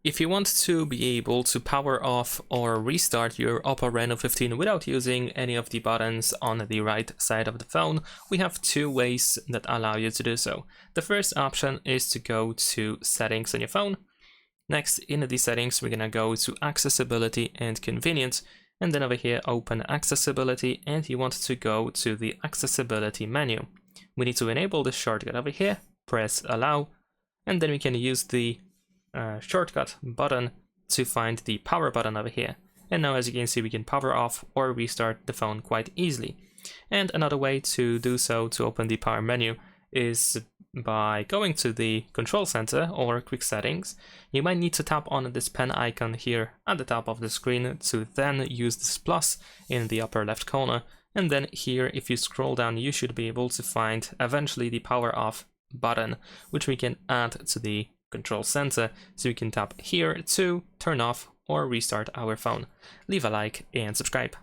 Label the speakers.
Speaker 1: If you want to be able to power off or restart your OPPO Reno 15 without using any of the buttons on the right side of the phone, we have two ways that allow you to do so. The first option is to go to Settings on your phone. Next, in the settings, we're gonna go to Accessibility and Convenience, and then over here, open Accessibility, and you want to go to the Accessibility menu. We need to enable this shortcut over here, press Allow, and then we can use the shortcut button to find the power button over here. And now, as you can see, we can power off or restart the phone quite easily. And another way to do so, to open the power menu, is by going to the control center or quick settings. You might need to tap on this pen icon here at the top of the screen to then use this plus in the upper left corner. And then here, if you scroll down, you should be able to find eventually the power off button, which we can add to the control center, so you can tap here to turn off or restart our phone. Leave a like and subscribe.